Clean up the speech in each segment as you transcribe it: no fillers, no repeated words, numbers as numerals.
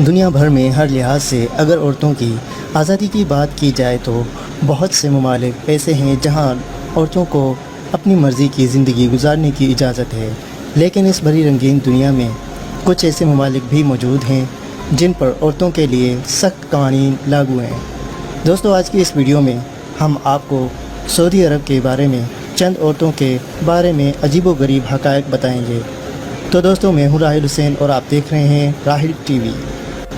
دنیا بھر میں ہر لحاظ سے اگر عورتوں کی آزادی کی بات کی جائے تو بہت سے ممالک ایسے ہیں جہاں عورتوں کو اپنی مرضی کی زندگی گزارنے کی اجازت ہے، لیکن اس بڑی رنگین دنیا میں کچھ ایسے ممالک بھی موجود ہیں جن پر عورتوں کے لیے سخت قوانین لاگو ہیں۔ دوستو، آج کی اس ویڈیو میں ہم آپ کو سعودی عرب کے بارے میں چند عورتوں کے بارے میں عجیب و غریب حقائق بتائیں گے۔ تو دوستو، میں ہوں راحل حسین اور آپ دیکھ رہے ہیں راحل ٹی وی۔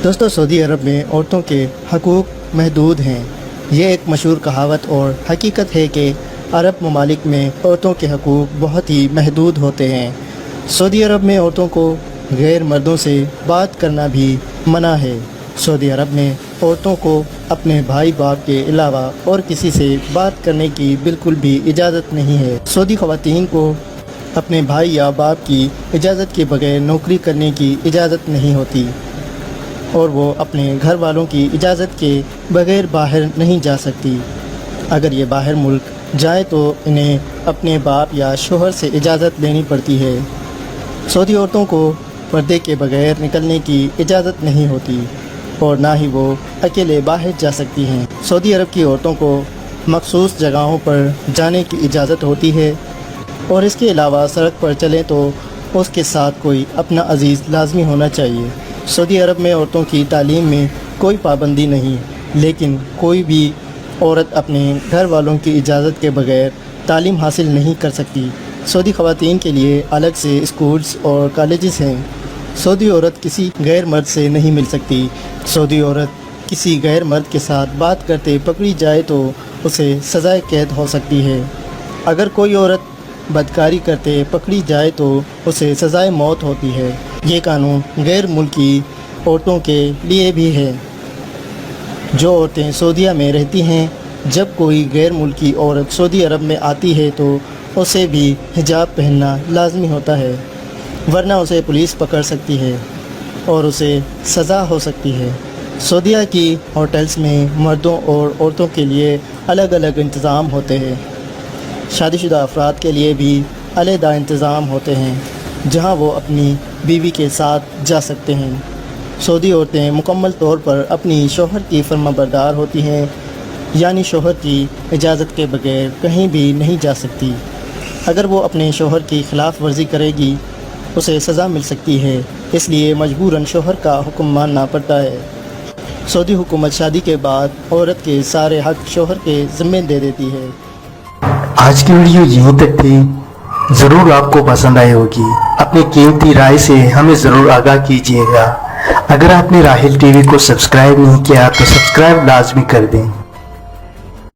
دوستو، سعودی عرب میں عورتوں کے حقوق محدود ہیں۔ یہ ایک مشہور کہاوت اور حقیقت ہے کہ عرب ممالک میں عورتوں کے حقوق بہت ہی محدود ہوتے ہیں۔ سعودی عرب میں عورتوں کو غیر مردوں سے بات کرنا بھی منع ہے۔ سعودی عرب میں عورتوں کو اپنے بھائی باپ کے علاوہ اور کسی سے بات کرنے کی بالکل بھی اجازت نہیں ہے۔ سعودی خواتین کو اپنے بھائی یا باپ کی اجازت کے بغیر نوکری کرنے کی اجازت نہیں ہوتی، اور وہ اپنے گھر والوں کی اجازت کے بغیر باہر نہیں جا سکتی۔ اگر یہ باہر ملک جائے تو انہیں اپنے باپ یا شوہر سے اجازت لینی پڑتی ہے۔ سعودی عورتوں کو پردے کے بغیر نکلنے کی اجازت نہیں ہوتی، اور نہ ہی وہ اکیلے باہر جا سکتی ہیں۔ سعودی عرب کی عورتوں کو مخصوص جگہوں پر جانے کی اجازت ہوتی ہے، اور اس کے علاوہ سڑک پر چلیں تو اس کے ساتھ کوئی اپنا عزیز لازمی ہونا چاہیے۔ سعودی عرب میں عورتوں کی تعلیم میں کوئی پابندی نہیں، لیکن کوئی بھی عورت اپنے گھر والوں کی اجازت کے بغیر تعلیم حاصل نہیں کر سکتی۔ سعودی خواتین کے لیے الگ سے اسکولز اور کالجز ہیں۔ سعودی عورت کسی غیر مرد سے نہیں مل سکتی۔ سعودی عورت کسی غیر مرد کے ساتھ بات کرتے پکڑی جائے تو اسے سزائے قید ہو سکتی ہے۔ اگر کوئی عورت بدکاری کرتے پکڑی جائے تو اسے سزائے موت ہوتی ہے۔ یہ قانون غیر ملکی عورتوں کے لیے بھی ہے۔ جو عورتیں سعودیہ میں رہتی ہیں، جب کوئی غیر ملکی عورت سعودی عرب میں آتی ہے تو اسے بھی حجاب پہننا لازمی ہوتا ہے، ورنہ اسے پولیس پکڑ سکتی ہے اور اسے سزا ہو سکتی ہے۔ سعودیہ کی ہوٹلز میں مردوں اور عورتوں کے لیے الگ الگ انتظام ہوتے ہیں۔ شادی شدہ افراد کے لیے بھی علیحدہ انتظام ہوتے ہیں جہاں وہ اپنی بیوی کے ساتھ جا سکتے ہیں۔ سعودی عورتیں مکمل طور پر اپنی شوہر کی فرما بردار ہوتی ہیں، یعنی شوہر کی اجازت کے بغیر کہیں بھی نہیں جا سکتی۔ اگر وہ اپنے شوہر کی خلاف ورزی کرے گی اسے سزا مل سکتی ہے، اس لیے مجبوراً شوہر کا حکم ماننا پڑتا ہے۔ سعودی حکومت شادی کے بعد عورت کے سارے حق شوہر کے ذمے دے دیتی ہے۔ آج کی ویڈیو یہیں تک تھی۔ ضرور آپ کو پسند آئی ہوگی۔ اپنی قیمتی رائے سے ہمیں ضرور آگاہ کیجیے گا۔ اگر آپ نے راحل ٹی وی کو سبسکرائب نہیں کیا تو سبسکرائب لازمی کر دیں۔